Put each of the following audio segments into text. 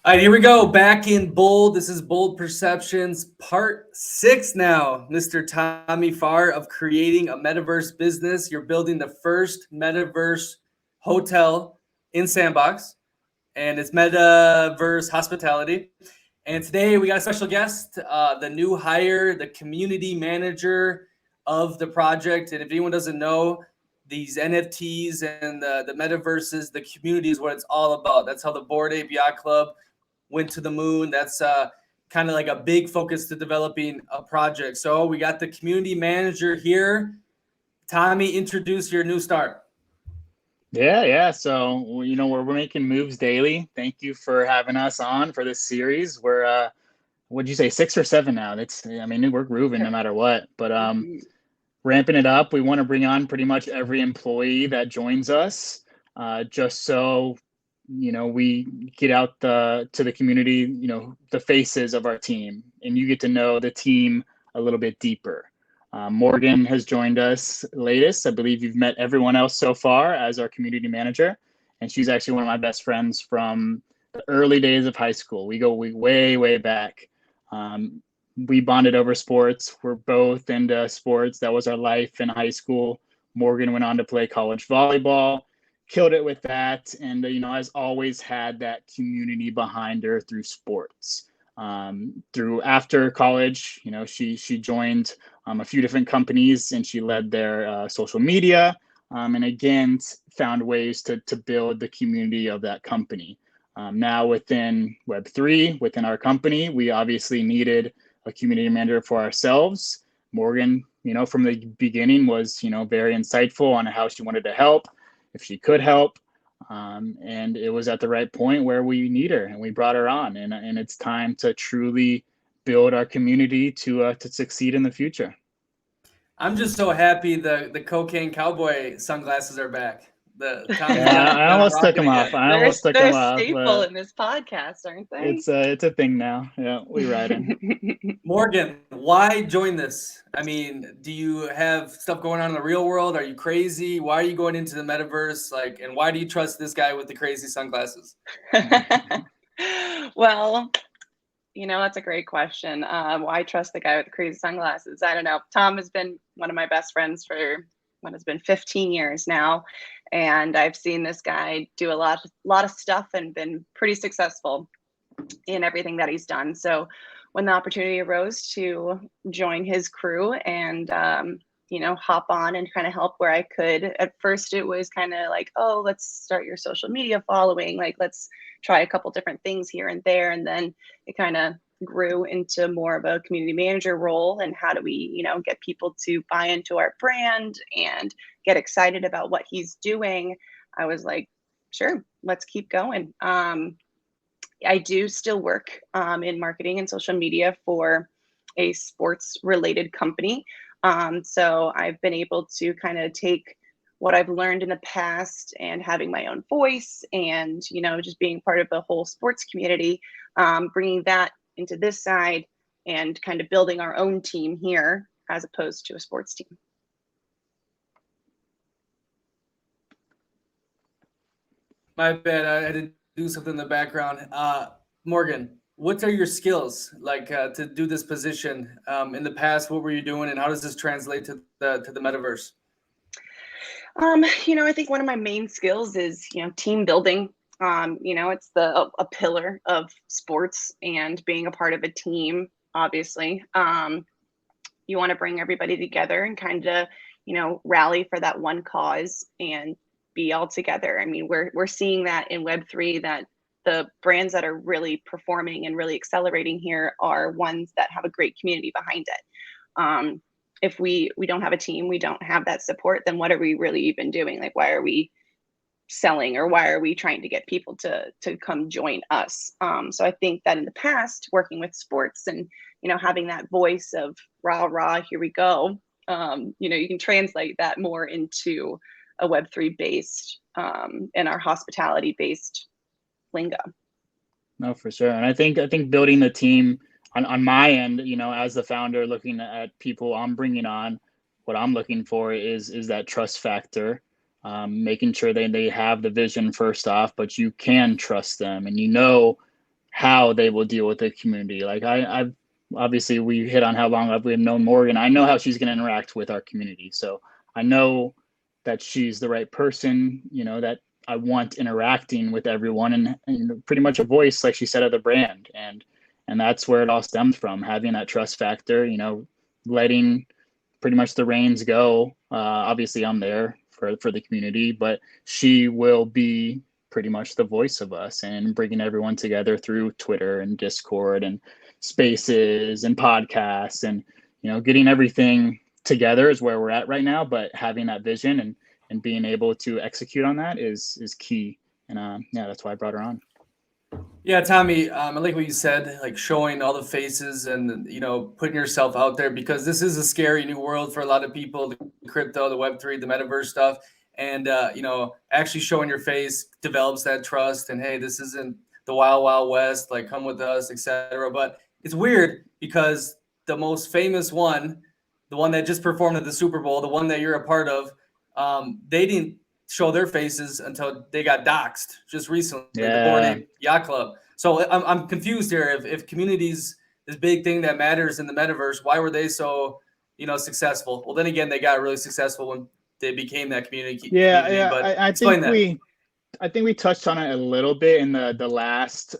All right, here we go. Back in bold. This is Bold Perceptions, part 6 now. Mr. Tommy Farr of creating a metaverse business. You're building the first metaverse hotel in Sandbox, and it's Metaverse Hospitality. And today we got a special guest, the new hire, the community manager of the project. And if anyone doesn't know, these NFTs and the metaverses, the community is what it's all about. That's how the Bored Ape Yacht Club went to the moon. That's kind of like a big focus to developing a project. So we got the community manager here. Tommy, introduce your new start. Yeah. So, we're making moves daily. Thank you for having us on for this series. We're, what'd you say, 6 or 7 now? We're grooving no matter what. But ramping it up, we want to bring on pretty much every employee that joins us, just so we get out to the community, the faces of our team, and you get to know the team a little bit deeper. Morgan has joined us latest. I believe you've met everyone else so far as our community manager, and she's actually one of my best friends from the early days of high school. We go way back. We bonded over sports. We're both into sports. That was our life in high school. Morgan went on to play college volleyball, killed it with that, and has always had that community behind her through sports. Through after college, she joined a few different companies, and she led their social media, and again found ways to build the community of that company. Now within Web3, within our company, we obviously needed a community manager for ourselves. Morgan, from the beginning was very insightful on how she wanted to help, if she could help. And it was at the right point where we need her, and we brought her on, and it's time to truly build our community to succeed in the future. I'm just so happy the cocaine cowboy sunglasses are back. I almost took them off. They're a staple in this podcast, aren't they? It's a thing now. Yeah, we ride in. Morgan, why join this? I mean, do you have stuff going on in the real world? Are you crazy? Why are you going into the metaverse? And why do you trust this guy with the crazy sunglasses? Well, that's a great question. Why trust the guy with the crazy sunglasses? I don't know. Tom has been one of my best friends for what has been 15 years now. And I've seen this guy do a lot of stuff and been pretty successful in everything that he's done. So when the opportunity arose to join his crew and, hop on and kind of help where I could, at first it was kind of like, oh, let's start your social media following. Let's try a couple different things here and there. And then it kind of grew into more of a community manager role, and how do we get people to buy into our brand and get excited about what he's doing. I was like, sure, let's keep going. I do still work in marketing and social media for a sports related company, so I've been able to kind of take what I've learned in the past and having my own voice and just being part of the whole sports community, bringing that into this side and kind of building our own team here as opposed to a sports team. My bad. I had to do something in the background. Morgan, what are your skills to do this position? In the past, what were you doing, and how does this translate to the metaverse? I think one of my main skills is team building. It's a pillar of sports and being a part of a team, obviously. You want to bring everybody together and kind of, rally for that one cause and be all together. I mean, we're seeing that in Web3, that the brands that are really performing and really accelerating here are ones that have a great community behind it. If we don't have a team, we don't have that support, then what are we really even doing? Why are we selling, or why are we trying to get people to come join us? So I think that in the past, working with sports and having that voice of rah, here we go, you can translate that more into a Web3 based and our hospitality based lingo. No, for sure. And I think building the team on my end, as the founder, looking at people I'm bringing on, what I'm looking for is that trust factor. Making sure they have the vision first off, but you can trust them, and how they will deal with the community. Like I've obviously we hit on how long we've known Morgan. I know how she's going to interact with our community. So I know that she's the right person, that I want interacting with everyone and pretty much a voice, like she said, of the brand. And that's where it all stems from, having that trust factor, letting pretty much the reins go. Obviously I'm there for the community, but she will be pretty much the voice of us and bringing everyone together through Twitter and Discord and spaces and podcasts and, getting everything together is where we're at right now, but having that vision and being able to execute on that is key. And that's why I brought her on. Yeah, Tommy, I like what you said, like showing all the faces and, putting yourself out there, because this is a scary new world for a lot of people, the crypto, the Web3, the metaverse stuff. And, actually showing your face develops that trust. And, hey, this isn't the wild, wild west, like come with us, etc. But it's weird because the most famous one, the one that just performed at the Super Bowl, the one that you're a part of, they didn't show their faces until they got doxxed just recently. The Bored Ape Yacht Club. So I'm confused here. If communities, this big thing that matters in the metaverse, why were they so successful? Well, then again, they got really successful when they became that community. But I explain think that. I think we touched on it a little bit in the last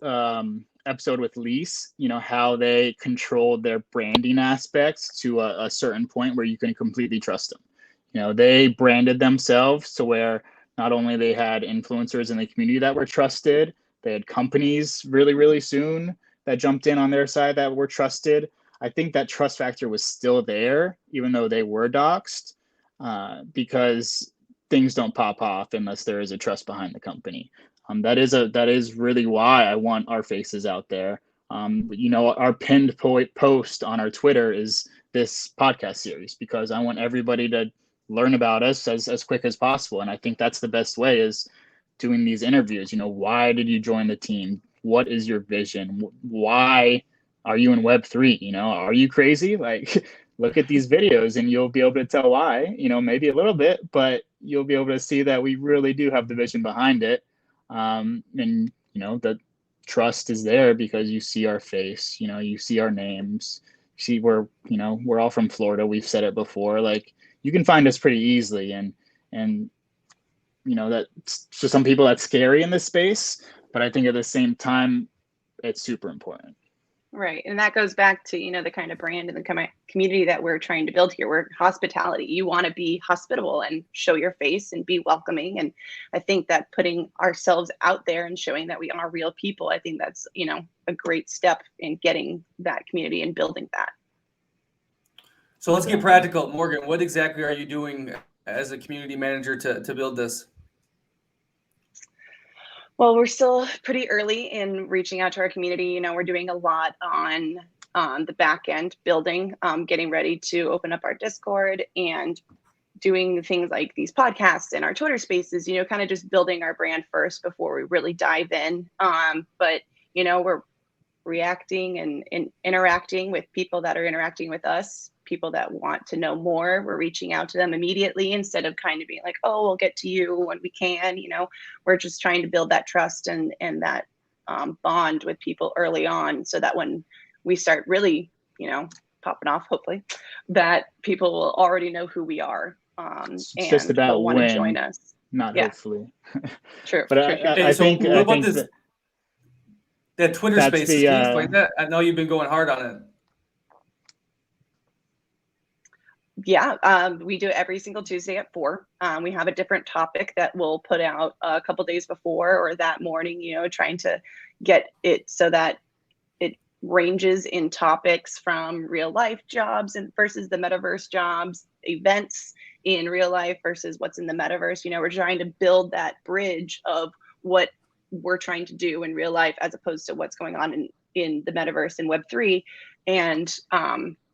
episode with Lise, how they controlled their branding aspects to a certain point where you can completely trust them. They branded themselves to where not only they had influencers in the community that were trusted, they had companies really, really soon that jumped in on their side that were trusted. I think that trust factor was still there, even though they were doxxed, because things don't pop off unless there is a trust behind the company. That is really why I want our faces out there. Our pinned post on our Twitter is this podcast series, because I want everybody to learn about us as quick as possible. And I think that's the best way, is doing these interviews. Why did you join the team? What is your vision? Why are you in Web3? Are you crazy? Like, look at these videos and you'll be able to tell why, maybe a little bit, but you'll be able to see that we really do have the vision behind it. And, the trust is there because you see our face, you see our names, see we're all from Florida. We've said it before, like you can find us pretty easily. And that for some people that's scary in this space, but I think at the same time, it's super important. Right. And that goes back to, the kind of brand and the community that we're trying to build here. We're hospitality. You want to be hospitable and show your face and be welcoming. And I think that putting ourselves out there and showing that we are real people, I think that's, a great step in getting that community and building that. So let's get practical. Morgan, what exactly are you doing as a community manager to build this? Well, we're still pretty early in reaching out to our community. We're doing a lot on the back end building, getting ready to open up our Discord and doing things like these podcasts and our Twitter spaces, kind of just building our brand first before we really dive in. But, we're reacting and interacting with people that are interacting with us, people that want to know more. We're reaching out to them immediately instead of kind of being like, oh, we'll get to you when we can. We're just trying to build that trust and that bond with people early on, so that when we start really, popping off, hopefully, that people will already know who we are. It's and just about want to when, join us. not hopefully. True. But I think that Twitter that's Spaces, can you explain that? I know you've been going hard on it. Yeah, we do it every single Tuesday at 4. We have a different topic that we'll put out a couple days before or that morning, trying to get it so that it ranges in topics from real life jobs and versus the metaverse jobs, events in real life versus what's in the metaverse. We're trying to build that bridge of what we're trying to do in real life as opposed to what's going on in the metaverse and Web3, and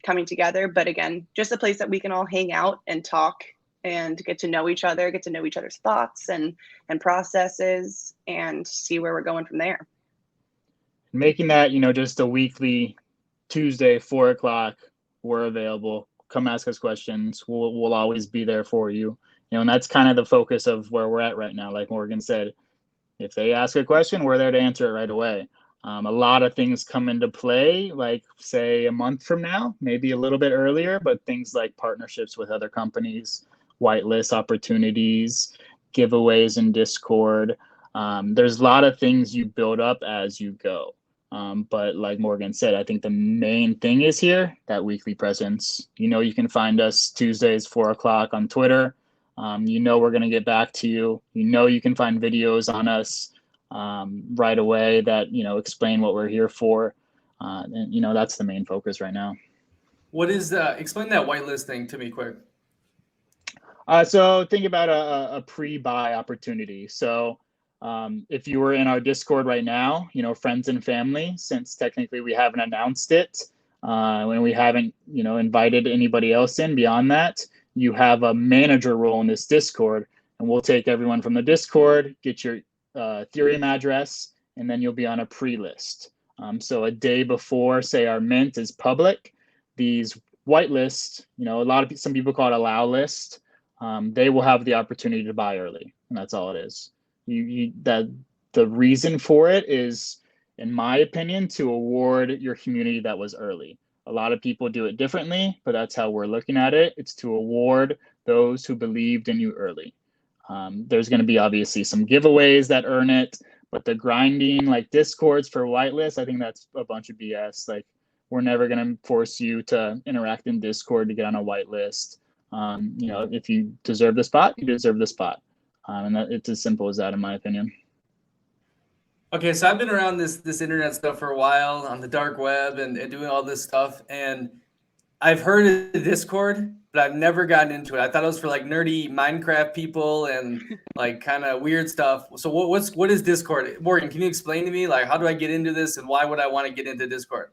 coming together. But again, just a place that we can all hang out and talk and get to know each other, get to know each other's thoughts and processes, and see where we're going from there. Making that, just a weekly Tuesday, 4:00, we're available. Come ask us questions. We'll always be there for you. And that's kind of the focus of where we're at right now. Like Morgan said, if they ask a question, we're there to answer it right away. A lot of things come into play, like say a month from now, maybe a little bit earlier, but things like partnerships with other companies, whitelist opportunities, giveaways in Discord. There's a lot of things you build up as you go. But like Morgan said, I think the main thing is here, that weekly presence. You can find us Tuesdays, 4 o'clock on Twitter. We're going to get back to you. You can find videos on us right away that explain what we're here for, and that's the main focus right now. What is explain that whitelist thing to me quick. So think about a pre-buy opportunity. So if you were in our Discord right now, friends and family, since technically we haven't announced it, when we haven't invited anybody else in beyond that, you have a manager role in this Discord, and we'll take everyone from the Discord, get your Ethereum address, and then you'll be on a pre-list. So a day before, say our mint is public, these whitelists, some people call it allow list. They will have the opportunity to buy early, and that's all it is. The reason for it is, in my opinion, to award your community that was early. A lot of people do it differently, but that's how we're looking at it. It's to award those who believed in you early. There's going to be obviously some giveaways that earn it, but the grinding like Discords for whitelist, I think that's a bunch of BS. Like, we're never going to force you to interact in Discord to get on a whitelist. If you deserve the spot, you deserve the spot. And it's as simple as that, in my opinion. Okay, so I've been around this internet stuff for a while on the dark web and doing all this stuff, and I've heard of the Discord, but I've never gotten into it. I thought it was for like nerdy Minecraft people and like kind of weird stuff. So what is Discord? Morgan, can you explain to me, like, how do I get into this and why would I want to get into Discord?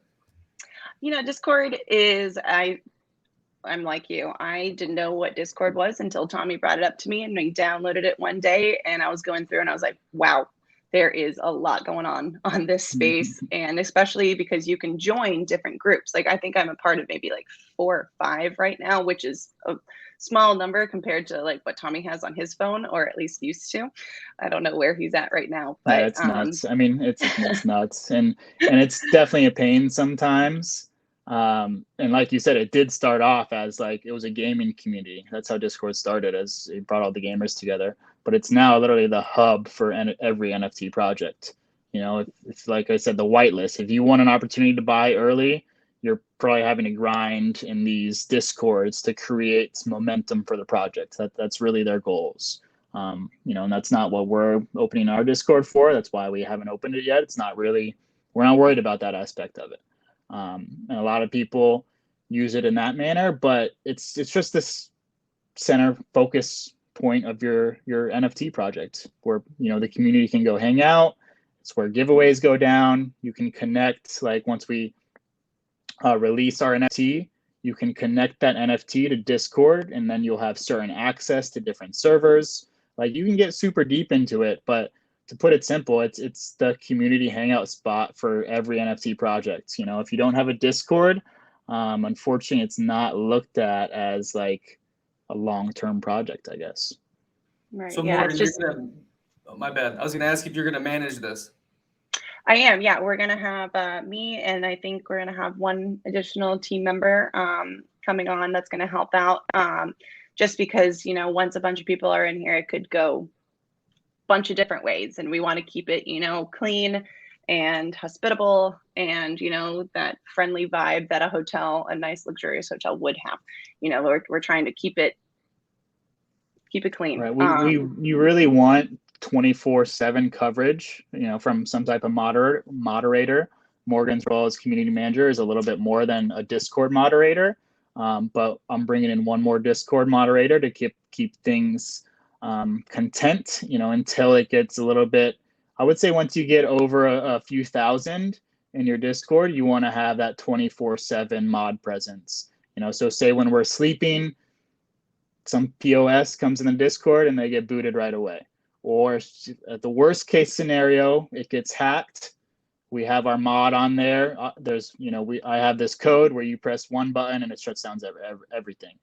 Discord is, I'm like you. I didn't know what Discord was until Tommy brought it up to me, and we downloaded it one day, and I was going through and I was like, wow, there is a lot going on this space. And especially because you can join different groups. Like, I think I'm a part of maybe like 4 or 5 right now, which is a small number compared to like what Tommy has on his phone, or at least used to. I don't know where he's at right now, but yeah, it's nuts. I mean, it's nuts, and it's definitely a pain sometimes. And like you said, it did start off as like it was a gaming community. That's how Discord started, as it brought all the gamers together. But it's now literally the hub for every NFT project. It's like I said, the whitelist. If you want an opportunity to buy early, you're probably having to grind in these Discords to create momentum for the project. That's really their goals. And that's not what we're opening our Discord for. That's why we haven't opened it yet. We're not worried about that aspect of it. And a lot of people use it in that manner, but it's just this center focus point of your NFT project where the community can go hang out. It's where giveaways go down. You can connect, like once we release our NFT, you can connect that NFT to Discord, and then you'll have certain access to different servers. Like, you can get super deep into it, but to put it simple, it's the community hangout spot for every NFT project. If you don't have a Discord, unfortunately, it's not looked at as like a long-term project, I guess. Right. So yeah, Morgan, my bad. I was gonna ask if you're gonna manage this. I am. Yeah, we're gonna have me, and I think we're gonna have one additional team member coming on that's gonna help out. Just because once a bunch of people are in here, it could go bunch of different ways, and we want to keep it clean and hospitable, and that friendly vibe that a nice luxurious hotel would have. We're trying to keep it clean. Right. You really want 24/7 coverage, from some type of moderator. Morgan's role as community manager is a little bit more than a Discord moderator, but I'm bringing in one more Discord moderator to keep things content, until it gets a little bit. I would say once you get over a few thousand in your Discord, you want to have that 24/7 mod presence. So say when we're sleeping, some POS comes in the Discord and they get booted right away. Or at the worst case scenario, it gets hacked. We have our mod on there. I have this code where you press one button and it shuts down everything.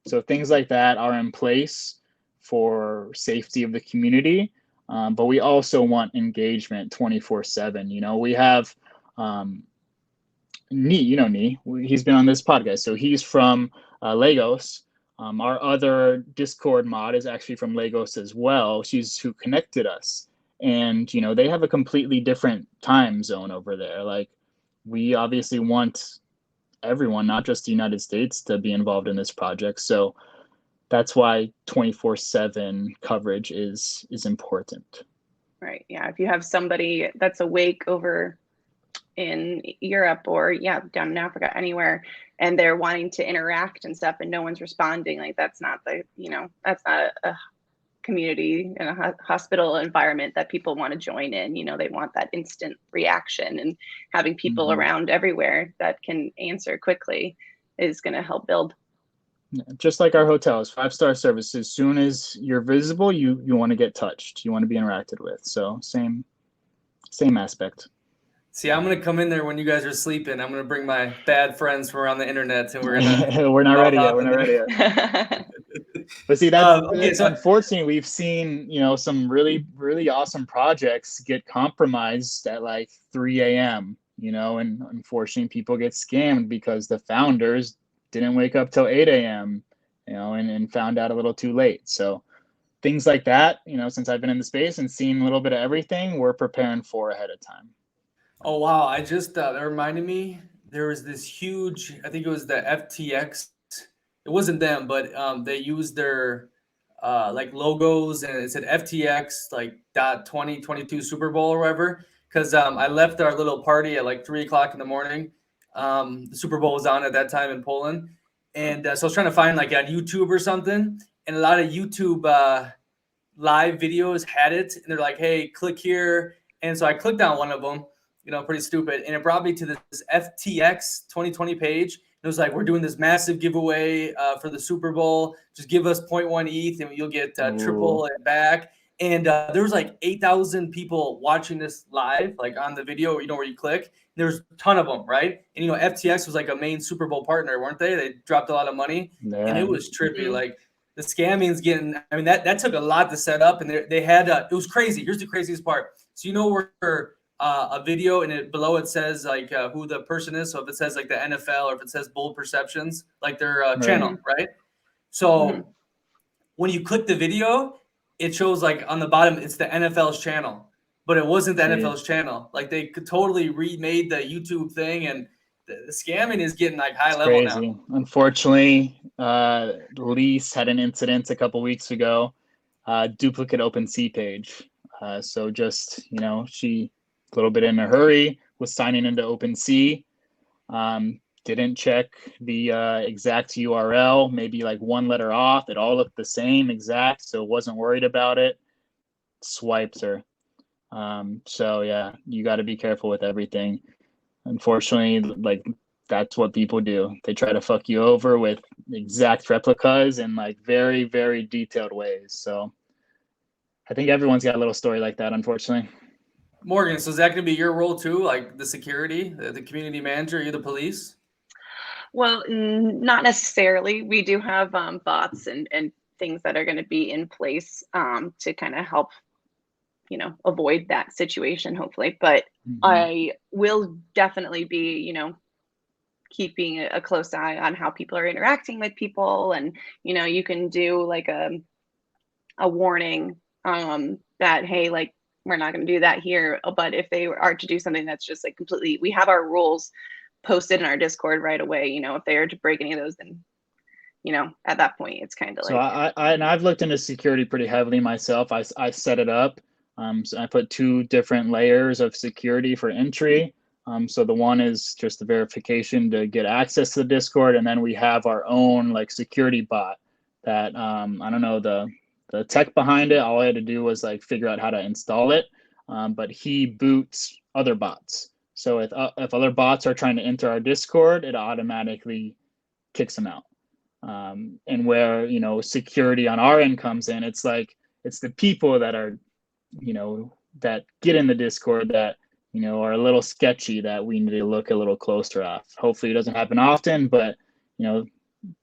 So things like that are in place for safety of the community. But we also want engagement 24/7. We have Nee, Nee, he's been on this podcast. So he's from Lagos. Our other Discord mod is actually from Lagos as well. She's who connected us. And, they have a completely different time zone over there. Like, we obviously want everyone, not just the United States, to be involved in this project. So that's why 24/7 coverage is important. Right. Yeah. If you have somebody that's awake over in Europe or down in Africa, anywhere, and they're wanting to interact and stuff and no one's responding, like that's not that's not a community in a hospital environment that people want to join in. They want that instant reaction, and having people around everywhere that can answer quickly is going to help build. Just like our hotels, 5-star service. As soon as you're visible, you want to get touched. You want to be interacted with. So same aspect. See, I'm gonna come in there when you guys are sleeping. I'm gonna bring my bad friends from around the internet, and we're gonna. We're not ready yet. We're not ready yet. But see, that's unfortunately, we've seen some really, really awesome projects get compromised at like 3 a.m. And unfortunately, people get scammed because the founders didn't wake up till 8 a.m. And found out a little too late. So things like that, since I've been in the space and seen a little bit of everything, we're preparing for ahead of time. Oh wow! I just that reminded me. There was this huge. I think it was the FTX. It wasn't them, but they used their like logos, and it said FTX like .2022 Super Bowl or whatever. Because I left our little party at like 3 o'clock in the morning. The Super Bowl was on at that time in Poland, and so I was trying to find like on YouTube or something, and a lot of YouTube live videos had it, and they're like, "Hey, click here," and so I clicked on one of them. Pretty stupid. And it brought me to this FTX 2020 page. It was like, we're doing this massive giveaway for the Super Bowl. Just give us 0.1 ETH and you'll get triple it back. And there was like 8,000 people watching this live, like on the video, where you click. And there's a ton of them, right? And, FTX was like a main Super Bowl partner, weren't they? They dropped a lot of money. Yeah. And it was trippy. Like the scamming's getting, that took a lot to set up. And they had, it was crazy. Here's the craziest part. So, where a video and below it says like who the person is. So if it says like the NFL or if it says Bold Perceptions, like their channel, right? So when you click the video, it shows like on the bottom, it's the NFL's channel, but it wasn't the NFL's channel. Like they could totally remade the YouTube thing, and the scamming is getting like high level crazy. now. Unfortunately, Lise had an incident a couple weeks ago, duplicate OpenSea page. So just, she a little bit in a hurry, was signing into OpenSea, didn't check the exact URL, maybe like one letter off. It all looked the same exact, so wasn't worried about it. Swipes her. So yeah, you got to be careful with everything. Unfortunately, like that's what people do. They try to fuck you over with exact replicas in like very, very detailed ways. So I think everyone's got a little story like that, unfortunately. Morgan, so is that going to be your role too, like the security, the community manager, you're the police? Well, not necessarily. We do have bots and things that are going to be in place to kind of help, avoid that situation, hopefully. But I will definitely be, keeping a close eye on how people are interacting with people. And, you can do like a warning that, hey, like, we're not going to do that here. But if they are to do something that's just like completely, we have our rules posted in our Discord right away. If they are to break any of those, then, at that point, it's kind of so like. I've looked into security pretty heavily myself. I set it up. So I put 2 different layers of security for entry. So the one is just the verification to get access to the Discord. And then we have our own like security bot that I don't know the tech behind it. All I had to do was like figure out how to install it. But he boots other bots. So if other bots are trying to enter our Discord, it automatically kicks them out. And where, security on our end comes in, it's like, it's the people that are, that get in the Discord that, are a little sketchy that we need to look a little closer at. Hopefully it doesn't happen often, but,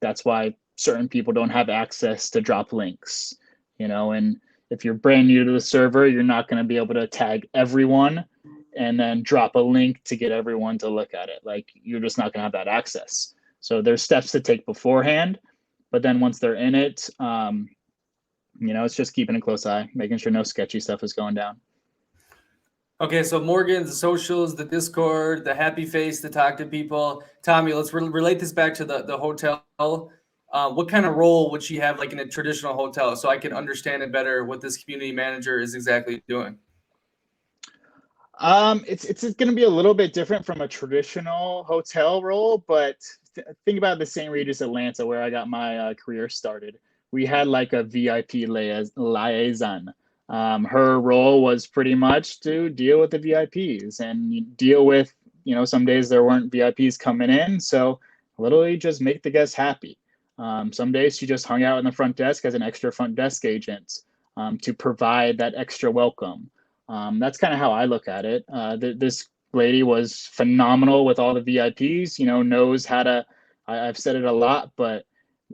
that's why certain people don't have access to drop links, and if you're brand new to the server, you're not going to be able to tag everyone and then drop a link to get everyone to look at it. Like, you're just not going to have that access. So there's steps to take beforehand, but then once they're in it, it's just keeping a close eye, making sure no sketchy stuff is going down. Okay, so Morgan, the socials, the Discord, the happy face to talk to people. Tommy, let's relate this back to the hotel. What kind of role would she have, like in a traditional hotel, so I can understand it better what this community manager is exactly doing? It's going to be a little bit different from a traditional hotel role, but think about the St. Regis Atlanta, where I got my career started. We had like a VIP liaison. Her role was pretty much to deal with the VIPs and deal with, some days there weren't VIPs coming in, so literally just make the guests happy. Some days she just hung out in the front desk as an extra front desk agent to provide that extra welcome. That's kind of how I look at it. This lady was phenomenal with all the VIPs, knows how to, I've said it a lot, but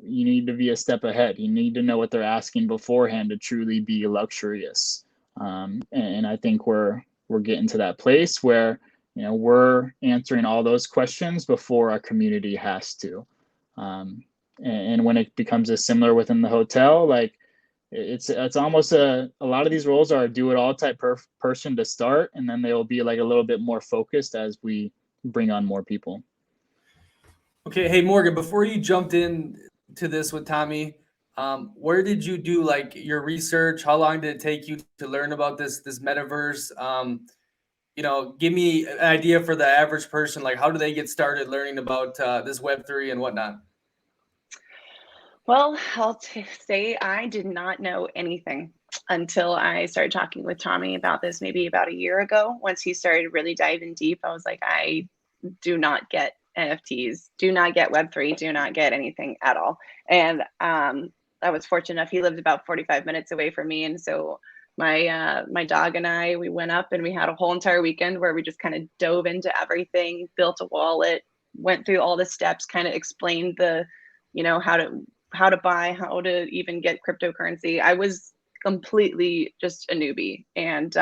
you need to be a step ahead. You need to know what they're asking beforehand to truly be luxurious. And I think we're getting to that place where, we're answering all those questions before our community has to. And when it becomes as similar within the hotel, like, it's almost a lot of these roles are a do-it-all type person to start, and then they will be like a little bit more focused as we bring on more people. Okay, hey Morgan, before you jumped in to this with Tommy, where did you do like your research? How long did it take you to learn about this metaverse? Give me an idea for the average person. Like, how do they get started learning about this Web3 and whatnot? Well, I'll say I did not know anything until I started talking with Tommy about this maybe about a year ago. Once he started really diving deep, I was like, I do not get NFTs, do not get Web3, do not get anything at all. And I was fortunate enough, he lived about 45 minutes away from me. And so my dog and I, we went up and we had a whole entire weekend where we just kind of dove into everything, built a wallet, went through all the steps, kind of explained the, how to buy, how to even get cryptocurrency. I was completely just a newbie, and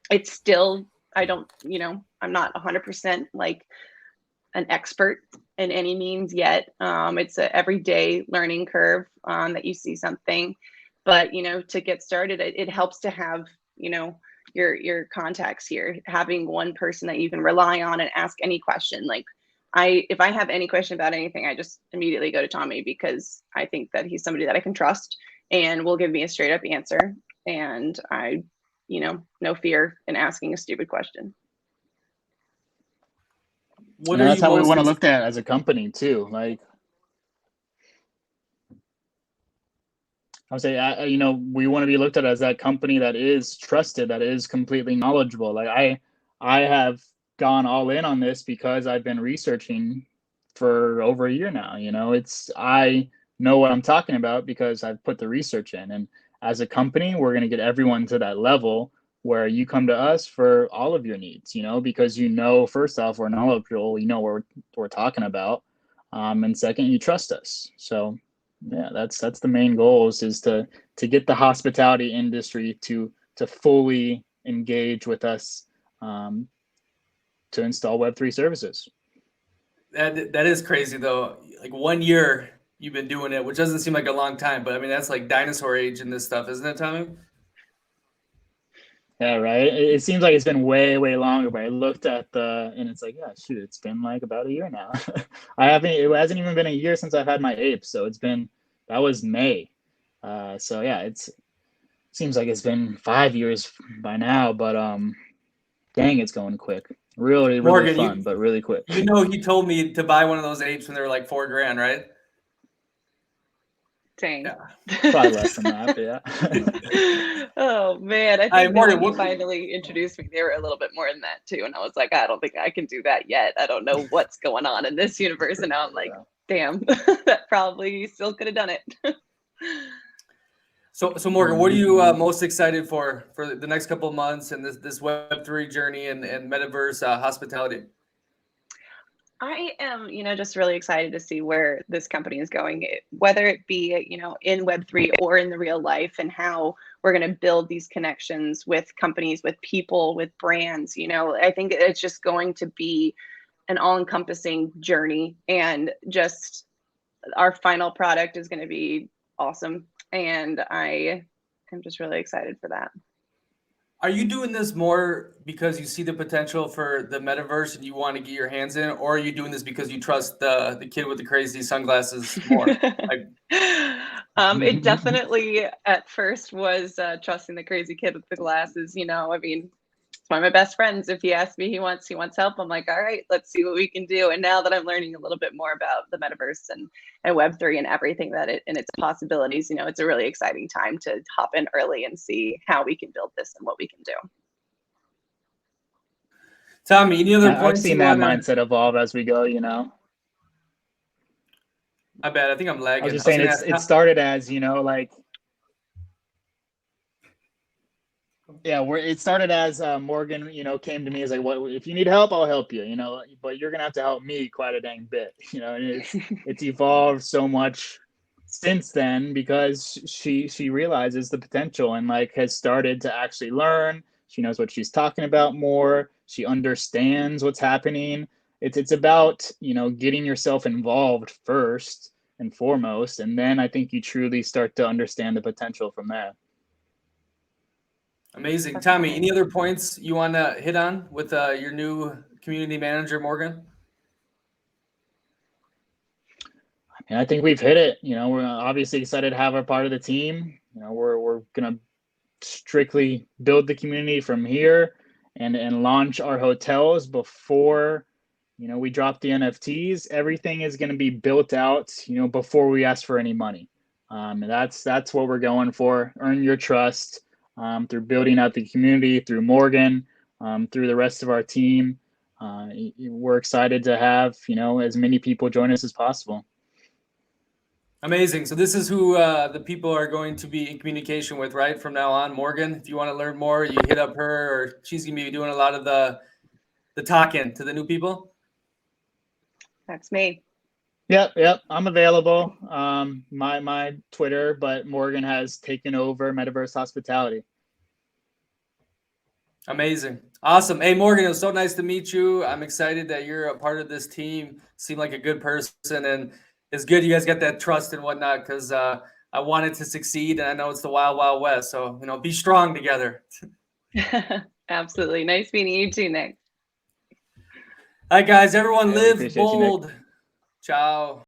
it's still, I don't, I'm not 100% like an expert in any means yet. It's a everyday learning curve that you see something, but to get started, it helps to have your contacts here, having one person that you can rely on and ask any question. Like, if I have any question about anything, I just immediately go to Tommy, because I think that he's somebody that I can trust and will give me a straight up answer. And I, no fear in asking a stupid question. That's how we want to look at it as a company too. Like, I would say, we want to be looked at as that company that is trusted, that is completely knowledgeable. Like, I have gone all in on this because I've been researching for over a year now. I know what I'm talking about because I've put the research in. And as a company, we're going to get everyone to that level where you come to us for all of your needs, because first off, we're knowledgeable, we know what we're talking about. And second, you trust us. So yeah, that's the main goals, is to get the hospitality industry to fully engage with us to install Web3 services. That is crazy though. Like 1 year you've been doing it, which doesn't seem like a long time, but I mean, that's like dinosaur age in this stuff, isn't it, Tommy? Yeah, right. It seems like it's been way, way longer, but I looked at and it's like, yeah, shoot, it's been like about a year now. It hasn't even been a year since I've had my ape. So that was May. So yeah, it seems like it's been 5 years by now, but dang, it's going quick. Really, really Morgan, fun, but really quick. He told me to buy one of those apes when they were like $4,000, right? Dang. Yeah. Probably less than that, but yeah. Oh man, I think when you finally introduced me, they were a little bit more than that too, and I was like, I don't think I can do that yet. I don't know what's going on in this universe, and now I'm like, damn, that probably still could have done it. So Morgan, what are you most excited for the next couple of months and this Web3 journey and Metaverse hospitality? I am, just really excited to see where this company is going, whether it be, in Web3 or in the real life, and how we're going to build these connections with companies, with people, with brands. You know, I think it's just going to be an all-encompassing journey, and just our final product is going to be awesome. And I am just really excited for that. Are you doing this more because you see the potential for the metaverse and you want to get your hands in, or are you doing this because you trust the kid with the crazy sunglasses more? Like, It definitely at first was trusting the crazy kid with the glasses. You know, I mean, it's one of my best friends. If he asks me, he wants help. I'm like, all right, let's see what we can do. And now that I'm learning a little bit more about the metaverse and Web3 and everything that it and its possibilities, you know, it's a really exciting time to hop in early and see how we can build this and what we can do. Tommy, any other I've points seen you that want to? mindset evolve as we go, you know. I bet. I think I'm lagging. I was just saying it started as, you know, like, yeah, it started as Morgan, you know, came to me as like, what if you need help, I'll help you, you know, but you're gonna have to help me quite a dang bit, you know. And it's evolved so much since then because she realizes the potential and like has started to actually learn. She knows what she's talking about more. She understands what's happening. It's about, you know, getting yourself involved first and foremost, and then I think you truly start to understand the potential from there. Amazing. Tommy, any other points you want to hit on with your new community manager, Morgan? And I think we've hit it. You know, we're obviously excited to have her part of the team. You know, we're gonna strictly build the community from here and launch our hotels before, you know, we drop the NFTs. Everything is going to be built out, you know, before we ask for any money. And that's what we're going for. Earn your trust through building out the community, through Morgan, through the rest of our team. We're excited to have, you know, as many people join us as possible. Amazing. So this is who the people are going to be in communication with, right? From now on, Morgan. If you want to learn more, you hit up her, or she's gonna be doing a lot of the talking to the new people. That's me. Yep. I'm available. My Twitter, but Morgan has taken over Metaverse Hospitality. Amazing. Awesome. Hey, Morgan, it was so nice to meet you. I'm excited that you're a part of this team. Seem like a good person, and it's good you guys got that trust and whatnot, because I wanted to succeed, and I know it's the wild, wild west. So, you know, be strong together. Absolutely. Nice meeting you too, Nick. All right, guys, everyone, Yeah, live bold. you, Ciao.